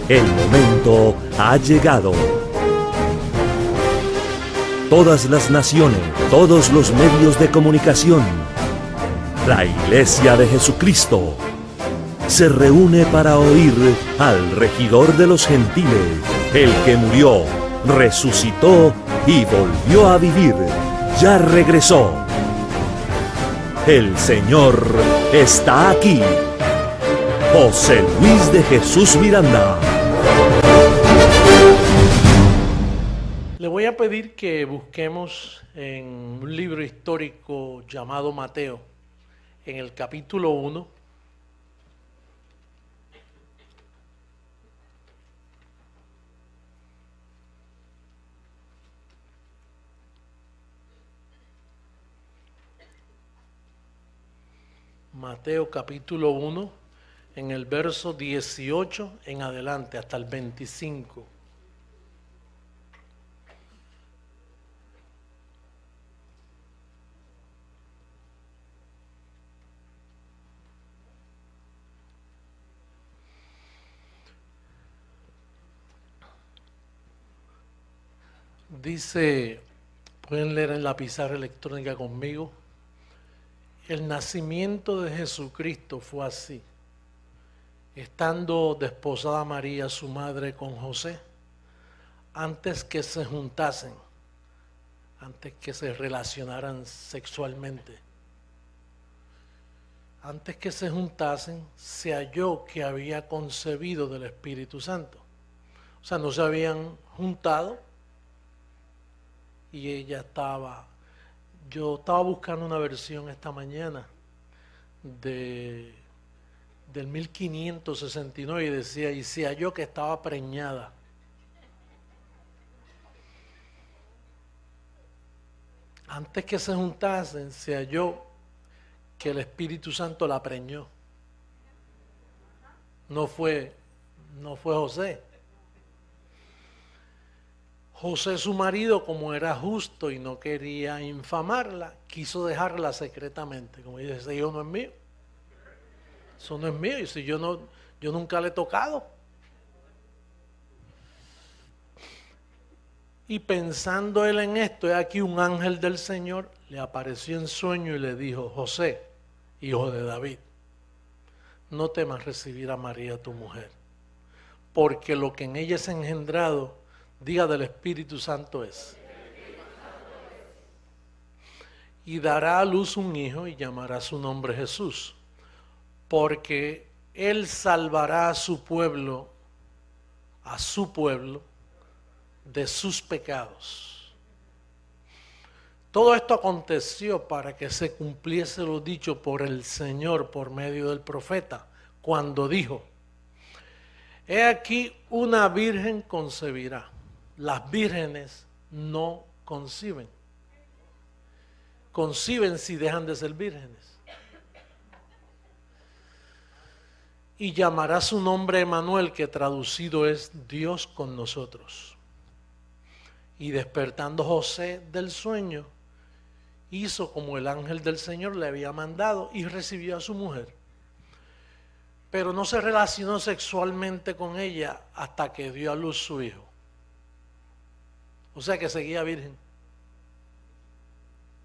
El momento ha llegado. Todas las naciones, todos los medios de comunicación, la Iglesia de Jesucristo se reúne para oír al regidor de los gentiles, el que murió, resucitó y volvió a vivir. Ya regresó. El Señor está aquí. José Luis de Jesús Miranda. Le voy a pedir que busquemos en un libro histórico llamado Mateo, en el capítulo 1. Mateo capítulo 1, en el verso 18 en adelante, hasta el 25. Dice, pueden leer en la pizarra electrónica conmigo, el nacimiento de Jesucristo fue así. Estando desposada María, su madre, con José, antes que se juntasen, antes que se relacionaran sexualmente, antes que se juntasen, se halló que había concebido del Espíritu Santo. O sea, no se habían juntado y ella estaba... Yo estaba buscando una versión esta mañana del 1569 y decía, y se halló que estaba preñada. Antes que se juntasen, se halló que el Espíritu Santo la preñó. No fue José. José, su marido, como era justo y no quería infamarla, quiso dejarla secretamente. Como dice, ese hijo no es mío. Eso no es mío. Y si yo nunca le he tocado. Y pensando él en esto, aquí un ángel del Señor le apareció en sueño y le dijo, José, hijo de David, no temas recibir a María tu mujer, porque lo que en ella es engendrado, diga, del Espíritu Santo es. Y dará a luz un hijo y llamará su nombre Jesús, porque él salvará a su pueblo, de sus pecados. Todo esto aconteció para que se cumpliese lo dicho por el Señor por medio del profeta, cuando dijo, he aquí una virgen concebirá. Las vírgenes no conciben. Conciben si dejan de ser vírgenes. Y llamará su nombre Emanuel, que traducido es Dios con nosotros. Y despertando José del sueño, hizo como el ángel del Señor le había mandado y recibió a su mujer. Pero no se relacionó sexualmente con ella hasta que dio a luz su hijo. O sea que seguía virgen.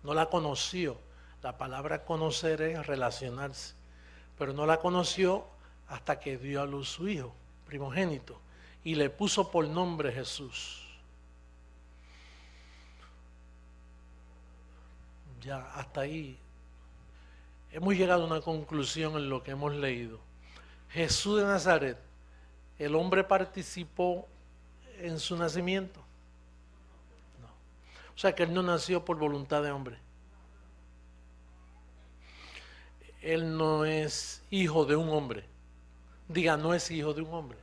No la conoció. La palabra conocer es relacionarse. Pero no la conoció hasta que dio a luz su hijo, primogénito. Y le puso por nombre Jesús. Ya hasta ahí hemos llegado a una conclusión en lo que hemos leído. Jesús de Nazaret, ¿el hombre participó en su nacimiento? O sea que él no nació por voluntad de hombre. Él no es hijo de un hombre. Diga, no es hijo de un hombre.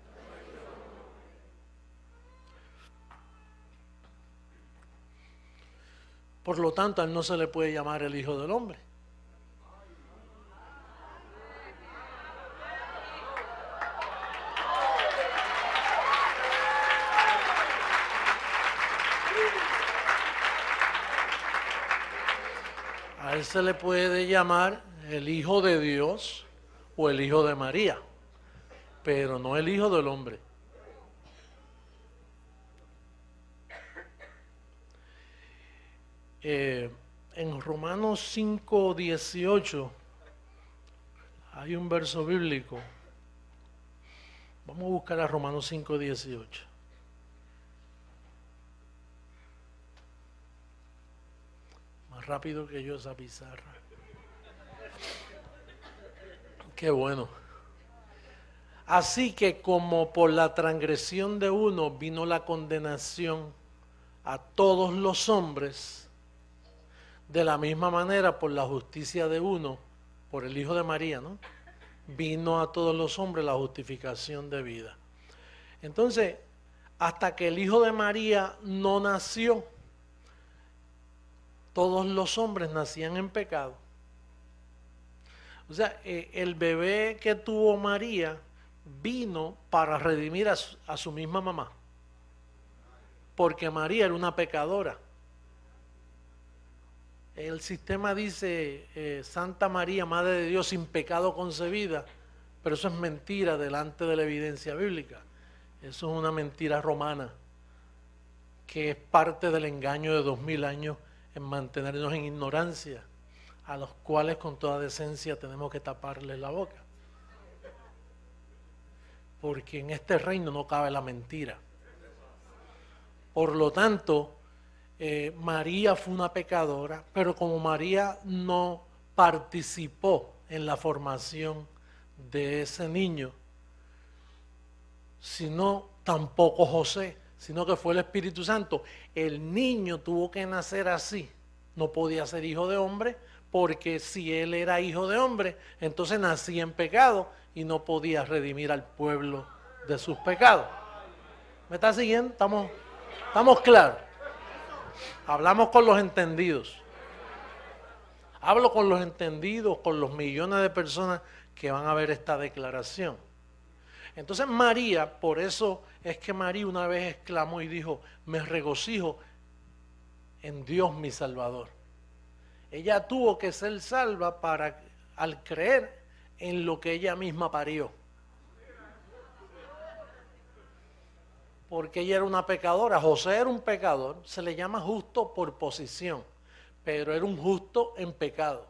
Por lo tanto, a él no se le puede llamar el hijo del hombre. A él se le puede llamar el hijo de Dios o el hijo de María, pero no el hijo del hombre. En Romanos 5:18 hay un verso bíblico. Vamos a buscar a Romanos 5:18. Más rápido que yo esa pizarra. Qué bueno. Así que como por la transgresión de uno vino la condenación a todos los hombres, de la misma manera por la justicia de uno, por el Hijo de María, ¿no? Vino a todos los hombres la justificación de vida. Entonces, hasta que el Hijo de María no nació, todos los hombres nacían en pecado. O sea, el bebé que tuvo María vino para redimir a su misma mamá, porque María era una pecadora. El sistema dice Santa María, Madre de Dios, sin pecado concebida, pero eso es mentira delante de la evidencia bíblica. Eso es una mentira romana, que es parte del engaño de 2000 años en mantenernos en ignorancia, a los cuales con toda decencia tenemos que taparles la boca. Porque en este reino no cabe la mentira. Por lo tanto, María fue una pecadora, pero como María no participó en la formación de ese niño, sino tampoco José, sino que fue el Espíritu Santo, el niño tuvo que nacer así. No podía ser hijo de hombre, porque si él era hijo de hombre, entonces nacía en pecado y no podía redimir al pueblo de sus pecados. ¿Me está siguiendo? ¿Estamos claros? Hablamos con los entendidos. Hablo con los entendidos, con los millones de personas que van a ver esta declaración. Entonces María, por eso es que María una vez exclamó y dijo, me regocijo en Dios mi Salvador. Ella tuvo que ser salva al creer en lo que ella misma parió. Porque ella era una pecadora. José era un pecador, se le llama justo por posición, pero era un justo en pecado.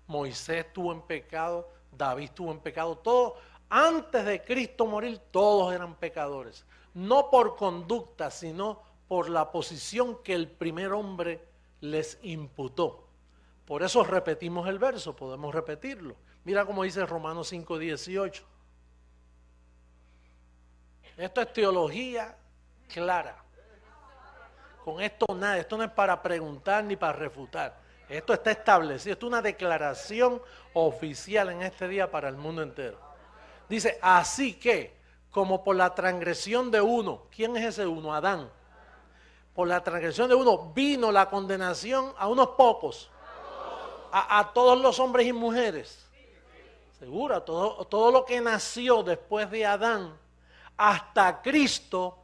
Moisés estuvo en pecado, David estuvo en pecado, todos, antes de Cristo morir, todos eran pecadores. No por conducta, sino por la posición que el primer hombre les imputó. Por eso repetimos el verso, podemos repetirlo. Mira cómo dice Romanos 5:18. Esto es teología clara. Con esto nada, esto no es para preguntar ni para refutar. Esto está establecido, esto es una declaración oficial en este día para el mundo entero. Dice, así que, como por la transgresión de uno, ¿quién es ese uno? Adán. Por la transgresión de uno vino la condenación a unos pocos, a todos los hombres y mujeres. Seguro, todo lo que nació después de Adán, hasta Cristo,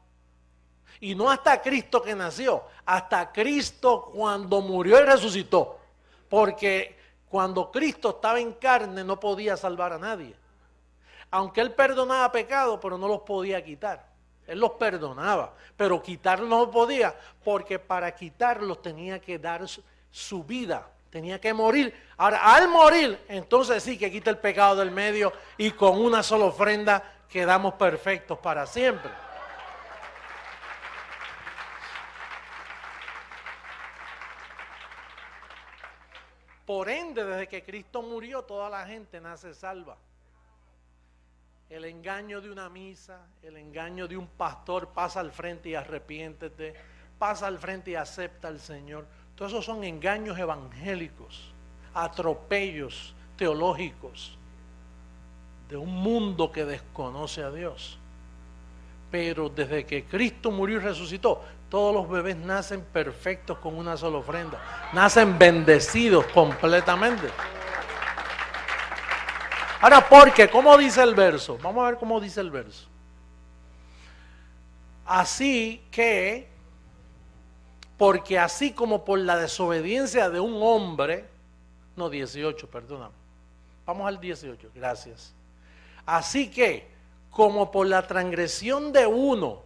y no hasta Cristo que nació, hasta Cristo cuando murió y resucitó. Porque cuando Cristo estaba en carne no podía salvar a nadie. Aunque Él perdonaba pecados, pero no los podía quitar. Él los perdonaba, pero quitarlos no podía, porque para quitarlos tenía que dar su vida, tenía que morir. Ahora, al morir, entonces sí que quita el pecado del medio y con una sola ofrenda quedamos perfectos para siempre. Por ende, desde que Cristo murió, toda la gente nace salva. El engaño de una misa, el engaño de un pastor, pasa al frente y arrepiéntete, pasa al frente y acepta al Señor. Todos esos son engaños evangélicos, atropellos teológicos de un mundo que desconoce a Dios. Pero desde que Cristo murió y resucitó, todos los bebés nacen perfectos con una sola ofrenda. Nacen bendecidos completamente. Ahora, ¿por qué? ¿Cómo dice el verso? Vamos a ver cómo dice el verso. Así que, porque así como por la desobediencia de un hombre, no 18, perdóname. Vamos al 18, gracias. Así que, como por la transgresión de uno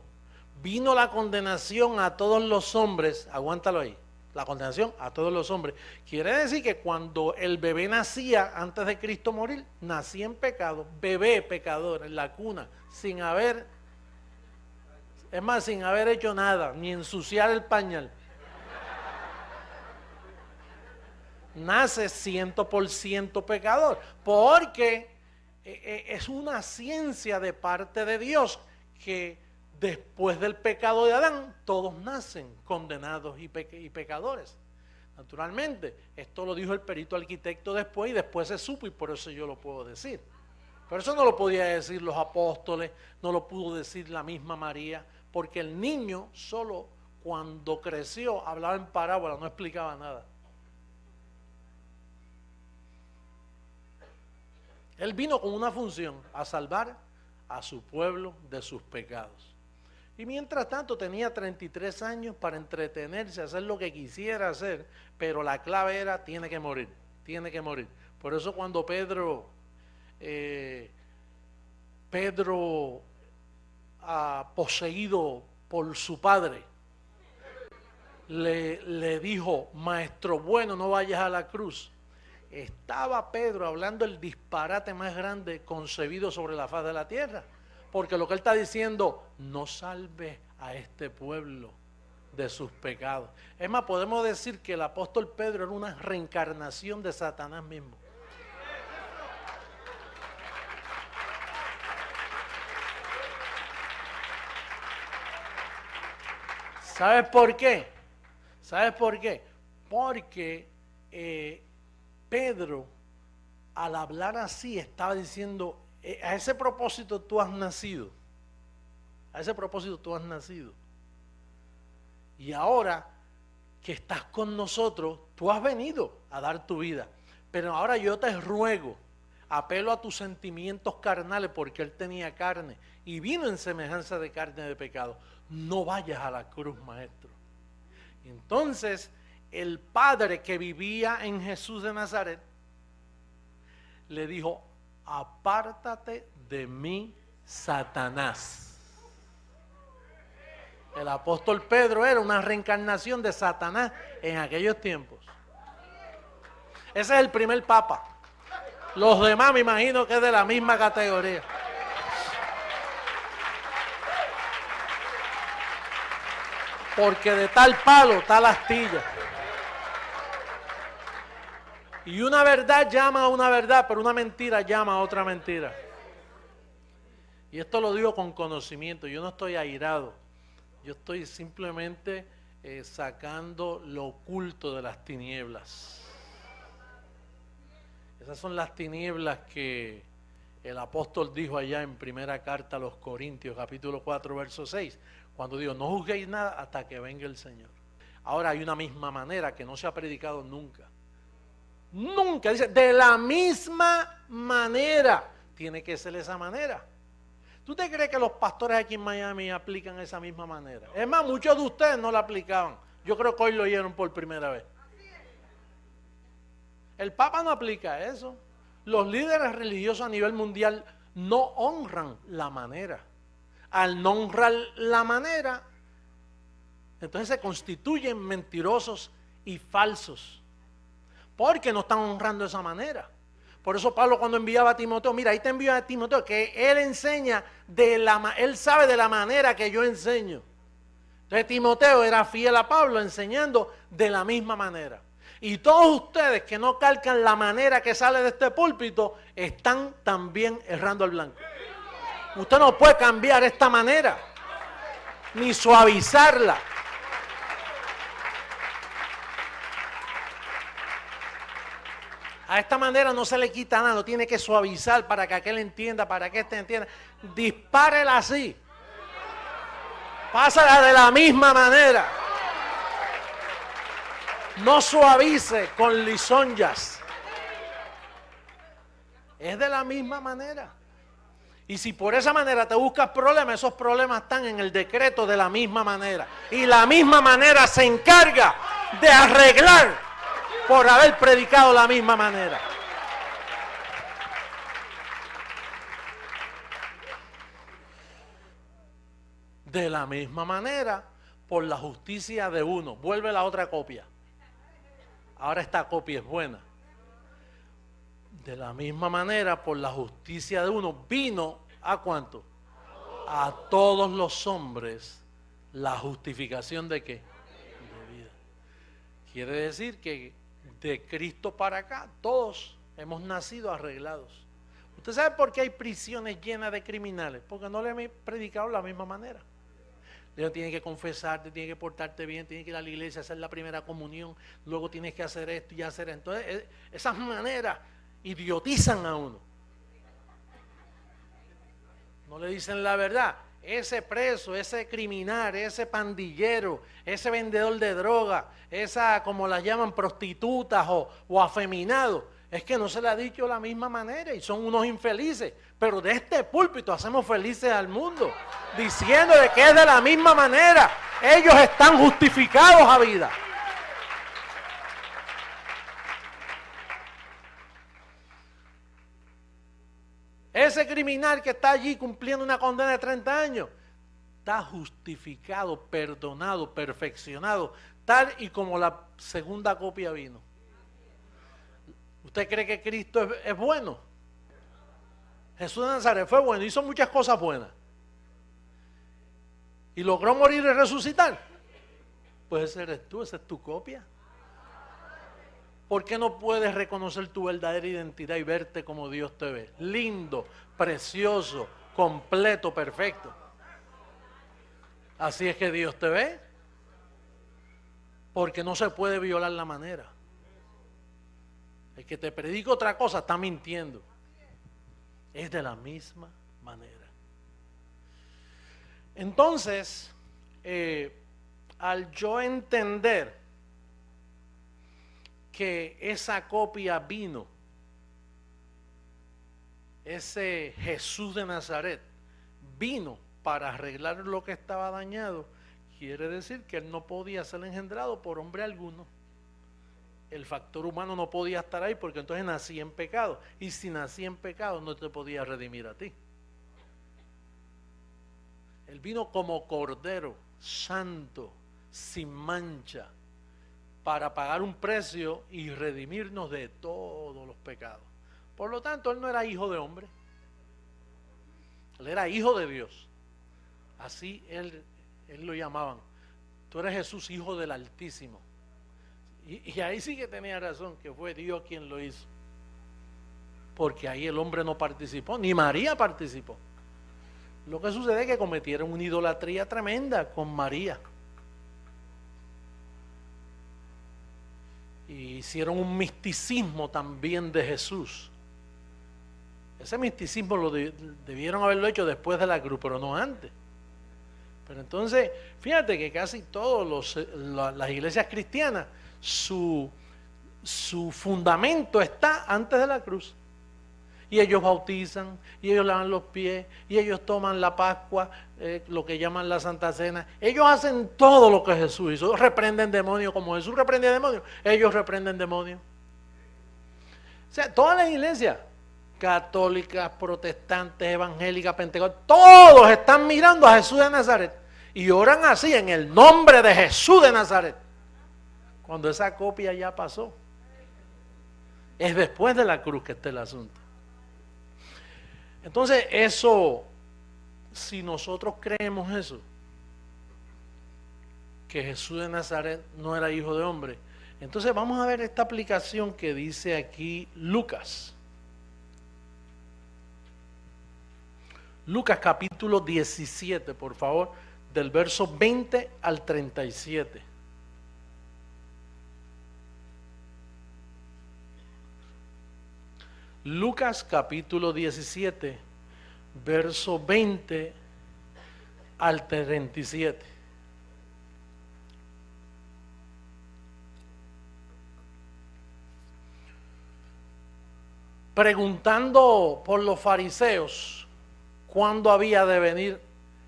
vino la condenación a todos los hombres, aguántalo ahí, la condenación a todos los hombres. Quiere decir que cuando el bebé nacía antes de Cristo morir, nacía en pecado, bebé pecador en la cuna, sin haber hecho nada, ni ensuciar el pañal. Nace 100% pecador, porque es una ciencia de parte de Dios que después del pecado de Adán, todos nacen condenados y pecadores. Naturalmente, esto lo dijo el perito arquitecto después, y después se supo, y por eso yo lo puedo decir. Pero eso no lo podía decir los apóstoles, no lo pudo decir la misma María, porque el niño solo cuando creció hablaba en parábola, no explicaba nada. Él vino con una función, a salvar a su pueblo de sus pecados. Y mientras tanto tenía 33 años para entretenerse, hacer lo que quisiera hacer, pero la clave era, tiene que morir, tiene que morir. Por eso cuando Pedro poseído por su padre, le dijo, maestro bueno, no vayas a la cruz. Estaba Pedro hablando el disparate más grande concebido sobre la faz de la tierra. Porque lo que él está diciendo, no salve a este pueblo de sus pecados. Es más, podemos decir que el apóstol Pedro era una reencarnación de Satanás mismo. ¿Sabes por qué? ¿Sabes por qué? Porque Pedro, al hablar así, estaba diciendo, a ese propósito tú has nacido. A ese propósito tú has nacido. Y ahora que estás con nosotros, tú has venido a dar tu vida. Pero ahora yo te ruego, apelo a tus sentimientos carnales, porque él tenía carne y vino en semejanza de carne de pecado. No vayas a la cruz, maestro. Entonces, el padre que vivía en Jesús de Nazaret le dijo, apártate de mí, Satanás. El apóstol Pedro era una reencarnación de Satanás en aquellos tiempos. Ese es el primer papa. Los demás me imagino que es de la misma categoría. Porque de tal palo, tal astilla. Y una verdad llama a una verdad, pero una mentira llama a otra mentira. Y esto lo digo con conocimiento, yo no estoy airado. Yo estoy simplemente sacando lo oculto de las tinieblas. Esas son las tinieblas que el apóstol dijo allá en primera carta a los Corintios, capítulo 4, verso 6, cuando dijo, no juzguéis nada hasta que venga el Señor. Ahora hay una misma manera que no se ha predicado nunca. Nunca, dice, de la misma manera, tiene que ser esa manera. ¿Tú te crees que los pastores aquí en Miami aplican esa misma manera? Es más, muchos de ustedes no la aplicaban. Yo creo que hoy lo oyeron por primera vez. El Papa no aplica eso. Los líderes religiosos a nivel mundial no honran la manera. Al no honrar la manera, entonces se constituyen mentirosos y falsos. Porque no están honrando esa manera. Por eso Pablo cuando enviaba a Timoteo, mira, ahí te envío a Timoteo, que él enseña, él sabe de la manera que yo enseño. Entonces Timoteo era fiel a Pablo enseñando de la misma manera. Y todos ustedes que no calcan la manera que sale de este púlpito, están también errando al blanco. Usted no puede cambiar esta manera, ni suavizarla. A esta manera no se le quita nada, no tiene que suavizar para que aquel entienda, para que este entienda. Dispárela así. Pásala de la misma manera. No suavice con lisonjas. Es de la misma manera. Y si por esa manera te buscas problemas, esos problemas están en el decreto de la misma manera. Y la misma manera se encarga de arreglar por haber predicado la misma manera. De la misma manera, por la justicia de uno. Vuelve la otra copia. ahora esta copia es buena. De la misma manera, por la justicia de uno, vino ¿a cuánto? A todos los hombres la justificación de ¿qué? De vida. Quiere decir que de Cristo para acá, todos hemos nacido arreglados. ¿Usted sabe por qué hay prisiones llenas de criminales? Porque no le he predicado de la misma manera. Dios tiene que confesarte, tiene que portarte bien, tiene que ir a la iglesia, hacer la primera comunión, luego tienes que hacer esto y hacer esto. Entonces, esas maneras idiotizan a uno. No le dicen la verdad. Ese preso, ese criminal, ese pandillero, ese vendedor de droga, esa, como las llaman, prostitutas o afeminados, es que no se le ha dicho de la misma manera y son unos infelices. Pero de este púlpito hacemos felices al mundo, diciendo de que es de la misma manera. Ellos están justificados a vida. Ese criminal que está allí cumpliendo una condena de 30 años, está justificado, perdonado, perfeccionado, tal y como la segunda copia vino. ¿Usted cree que Cristo es bueno? Jesús de Nazaret fue bueno, hizo muchas cosas buenas. ¿Y logró morir y resucitar? Pues ese eres tú, esa es tu copia. ¿Por qué no puedes reconocer tu verdadera identidad y verte como Dios te ve? Lindo, precioso, completo, perfecto. Así es que Dios te ve. Porque no se puede violar la manera. El que te predica otra cosa está mintiendo. Es de la misma manera. Entonces, al yo entender que esa copia vino, ese Jesús de Nazaret vino para arreglar lo que estaba dañado, quiere decir que él no podía ser engendrado por hombre alguno. El factor humano no podía estar ahí porque entonces nacía en pecado, y si nacía en pecado no te podía redimir a ti. Él vino como cordero santo, sin mancha, para pagar un precio y redimirnos de todos los pecados. Por lo tanto, él no era hijo de hombre, él era hijo de Dios. Así él lo llamaban. Tú eres Jesús, hijo del Altísimo. Y ahí sí que tenía razón, que fue Dios quien lo hizo. Porque ahí el hombre no participó, ni María participó. Lo que sucede es que cometieron una idolatría tremenda con María. Y hicieron un misticismo también de Jesús. Ese misticismo lo debieron haberlo hecho después de la cruz, pero no antes. Pero entonces, fíjate que casi todas las iglesias cristianas, su fundamento está antes de la cruz. Y ellos bautizan, y ellos lavan los pies, y ellos toman la Pascua, lo que llaman la Santa Cena. Ellos hacen todo lo que Jesús hizo. Reprenden demonios como Jesús reprendía demonios. Ellos reprenden demonios. O sea, todas las iglesias, católicas, protestantes, evangélicas, pentecostés, todos están mirando a Jesús de Nazaret y oran así en el nombre de Jesús de Nazaret. Cuando esa copia ya pasó, es después de la cruz que está el asunto. Entonces eso, si nosotros creemos eso, que Jesús de Nazaret no era hijo de hombre, entonces vamos a ver esta aplicación que dice aquí Lucas. Lucas capítulo 17, por favor, del verso 20 al 37. Lucas capítulo 17, verso 20 al 37. Preguntando por los fariseos cuándo había de venir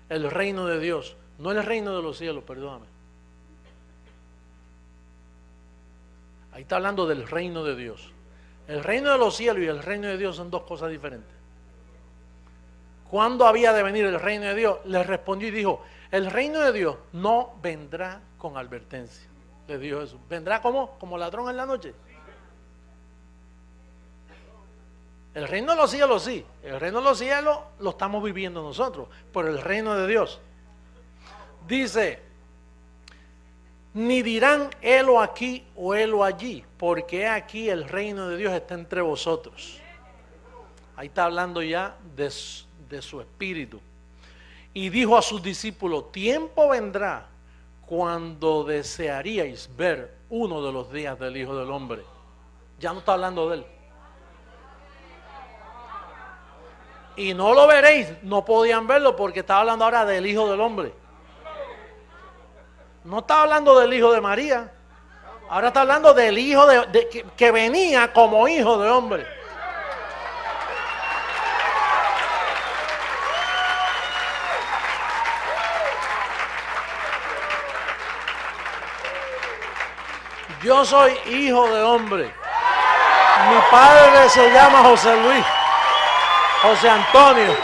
el reino de Dios, no el reino de los cielos, perdóname. Ahí está hablando del reino de Dios. El reino de los cielos y el reino de Dios son dos cosas diferentes. ¿Cuándo había de venir el reino de Dios? Les respondió y dijo, el reino de Dios no vendrá con advertencia. le dijo Jesús. ¿Vendrá como ladrón en la noche? El reino de los cielos sí. El reino de los cielos lo estamos viviendo nosotros. Pero el reino de Dios. Dice, ni dirán helo aquí o helo allí, porque aquí el reino de Dios está entre vosotros. Ahí está hablando ya de su espíritu. Y dijo a sus discípulos, tiempo vendrá cuando desearíais ver uno de los días del Hijo del Hombre. Ya no está hablando de él. Y no lo veréis, no podían verlo porque estaba hablando ahora del Hijo del Hombre. No está hablando del Hijo de María. Ahora está hablando del Hijo que venía como Hijo de Hombre. Yo soy hijo de hombre. Mi padre se llama José Luis, José Antonio.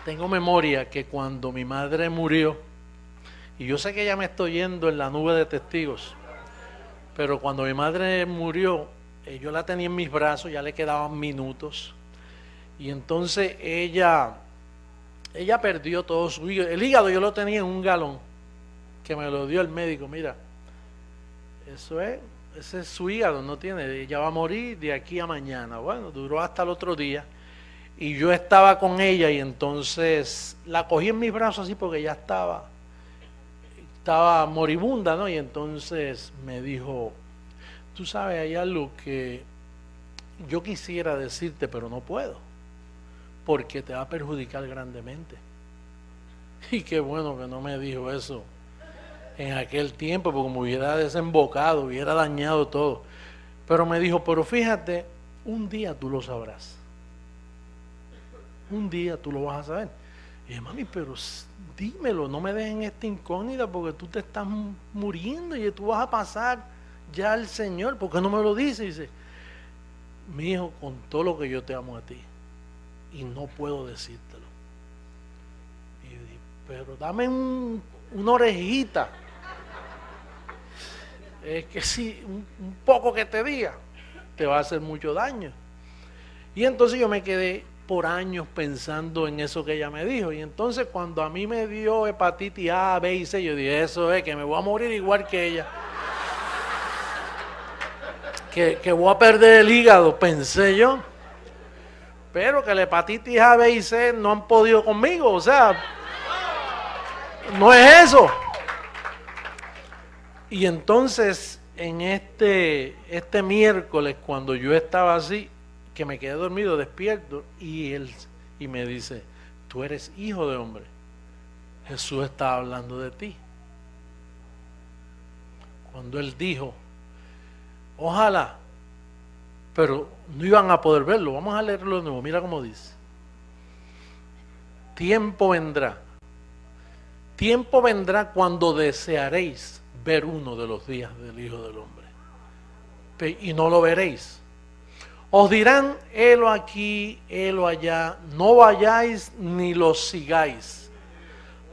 Tengo memoria que cuando mi madre murió, y yo sé que ya me estoy yendo en la nube de testigos, pero cuando mi madre murió, yo la tenía en mis brazos, ya le quedaban minutos, y entonces ella perdió todo su hígado. El hígado yo lo tenía en un galón, que me lo dio el médico. Mira, ese es su hígado, no tiene, ella va a morir de aquí a mañana. Bueno, duró hasta el otro día, y yo estaba con ella, y entonces la cogí en mis brazos así porque ya estaba moribunda, ¿no? Y entonces me dijo, tú sabes, hay algo que yo quisiera decirte, pero no puedo, porque te va a perjudicar grandemente. Y qué bueno que no me dijo eso en aquel tiempo, porque me hubiera desembocado, hubiera dañado todo. Pero me dijo, pero fíjate, un día tú lo sabrás. Un día tú lo vas a saber. Y dije, mami, pero dímelo, no me dejen esta incógnita, porque tú te estás muriendo y tú vas a pasar ya al Señor. ¿Por qué no me lo dices? Y dice, mi hijo, con todo lo que yo te amo a ti, y no puedo decírtelo. Y yo dije, pero dame una orejita. Es que si un poco que te diga, te va a hacer mucho daño. Y entonces yo me quedé por años pensando en eso que ella me dijo. Y entonces cuando a mí me dio hepatitis A, B y C, yo dije, eso es, que me voy a morir igual que ella. Que voy a perder el hígado, pensé yo. Pero que la hepatitis A, B y C no han podido conmigo, o sea, no es eso. Y entonces, en este miércoles, cuando yo estaba así, que me quedé dormido, despierto, y me dice, tú eres hijo de hombre. Jesús está hablando de ti. Cuando él dijo, ojalá, pero no iban a poder verlo. Vamos a leerlo de nuevo. Mira cómo dice. Tiempo vendrá cuando desearéis ver uno de los días del Hijo del Hombre, y no lo veréis. Os dirán, helo aquí, helo allá, no vayáis ni lo sigáis,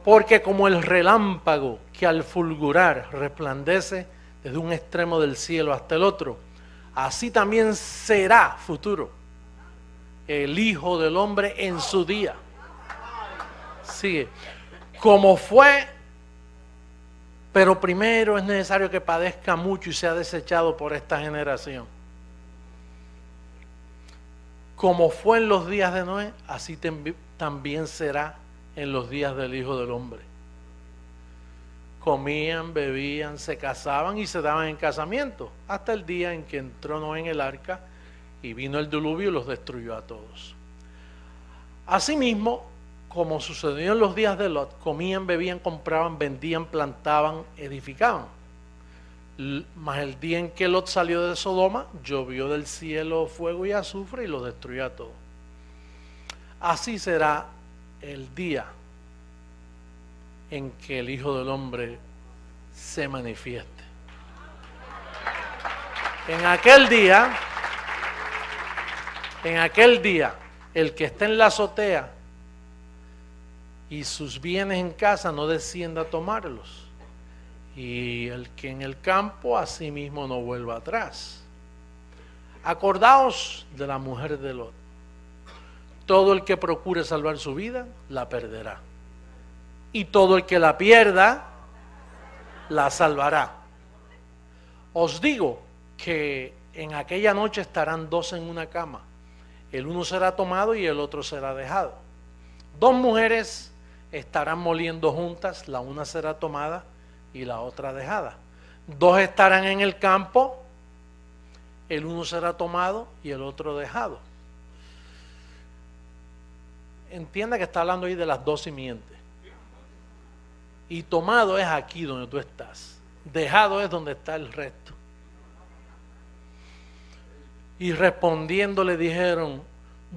porque como el relámpago que al fulgurar resplandece desde un extremo del cielo hasta el otro, así también será futuro el Hijo del Hombre en su día. Sigue. Como fue, pero primero es necesario que padezca mucho y sea desechado por esta generación. Como fue en los días de Noé, así también será en los días del Hijo del Hombre. Comían, bebían, se casaban y se daban en casamiento, hasta el día en que entró Noé en el arca y vino el diluvio y los destruyó a todos. Asimismo, como sucedió en los días de Lot, comían, bebían, compraban, vendían, plantaban, edificaban. Mas el día en que Lot salió de Sodoma, llovió del cielo fuego y azufre y los destruyó a todos. Así será el día en que el Hijo del Hombre se manifieste. En aquel día, el que esté en la azotea y sus bienes en casa no descienda a tomarlos, y el que en el campo asimismo no vuelva atrás. Acordaos de la mujer de Lot. Todo el que procure salvar su vida, la perderá. Y todo el que la pierda, la salvará. Os digo que en aquella noche estarán dos en una cama. El uno será tomado y el otro será dejado. Dos mujeres estarán moliendo juntas, la una será tomada y la otra dejada. Dos estarán en el campo, el uno será tomado y el otro dejado. Entienda que está hablando ahí de las dos simientes. Y tomado es aquí donde tú estás. Dejado es donde está el resto. Y respondiendo le dijeron,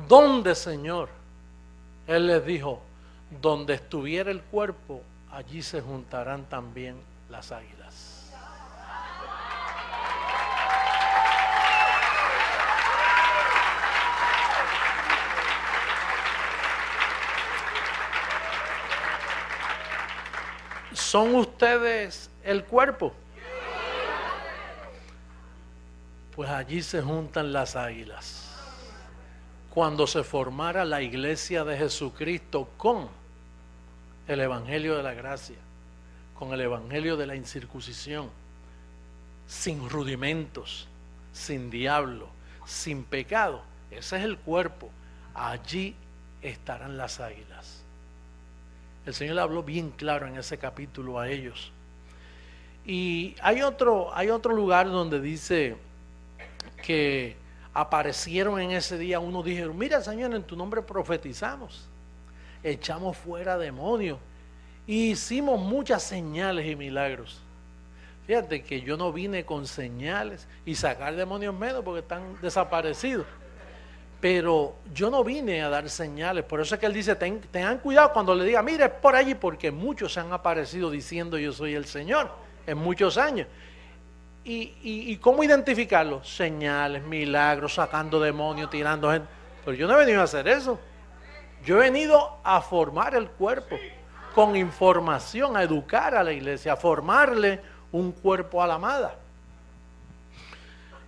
¿dónde, Señor? Él les dijo, donde estuviera el cuerpo, allí se juntarán también las águilas. ¿Son ustedes el cuerpo? Pues allí se juntan las águilas. Cuando se formara la iglesia de Jesucristo con el evangelio de la gracia, con el evangelio de la incircuncisión, sin rudimentos, sin diablo, sin pecado, ese es el cuerpo. Allí estarán las águilas. El Señor le habló bien claro en ese capítulo a ellos. Y hay otro lugar donde dice que aparecieron en ese día, unos dijeron, mira, Señor, en tu nombre profetizamos, echamos fuera demonios y hicimos muchas señales y milagros. Fíjate que yo no vine con señales y sacar demonios menos porque están desaparecidos. Pero yo no vine a dar señales, por eso es que él dice, tengan cuidado cuando le diga, mire, es por allí, porque muchos se han aparecido diciendo yo soy el Señor, en muchos años. ¿Y cómo identificarlo? Señales, milagros, sacando demonios, tirando gente. Pero yo no he venido a hacer eso. Yo he venido a formar el cuerpo, con información, a educar a la iglesia, a formarle un cuerpo a la amada.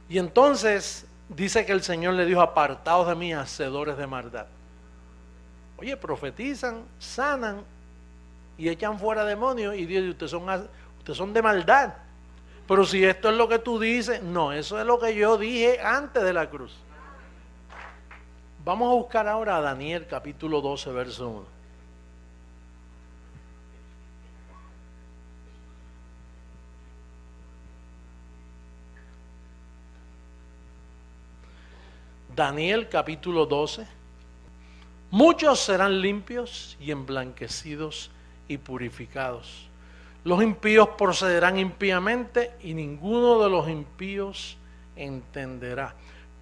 Y entonces dice que el Señor le dijo, apartaos de mí, hacedores de maldad. Oye, profetizan, sanan y echan fuera demonios y Dios dice, ustedes son de maldad. Pero si esto es lo que tú dices, no, eso es lo que yo dije antes de la cruz. Vamos a buscar ahora a Daniel capítulo 12, verso 1. Daniel capítulo 12. Muchos serán limpios y emblanquecidos y purificados. Los impíos procederán impíamente y ninguno de los impíos entenderá.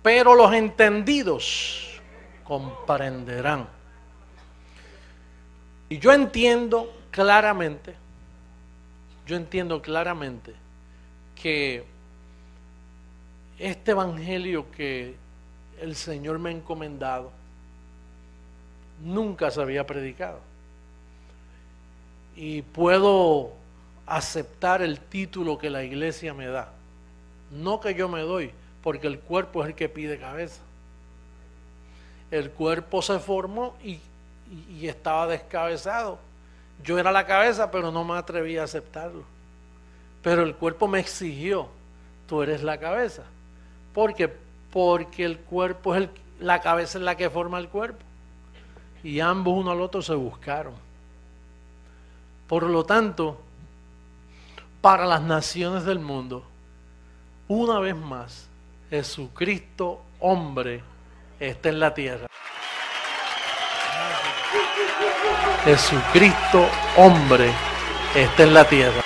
Pero los entendidos comprenderán. Y yo entiendo claramente que este evangelio que el Señor me ha encomendado nunca se había predicado. Y puedo aceptar el título que la iglesia me da. No que yo me doy, porque el cuerpo es el que pide cabeza. El cuerpo se formó y estaba descabezado. Yo era la cabeza, pero no me atreví a aceptarlo. Pero el cuerpo me exigió, tú eres la cabeza. Porque el cuerpo es la cabeza es la que forma el cuerpo. Y ambos uno al otro se buscaron. Por lo tanto, para las naciones del mundo, una vez más, Jesucristo, hombre, está en la tierra. Jesucristo, hombre, está en la tierra.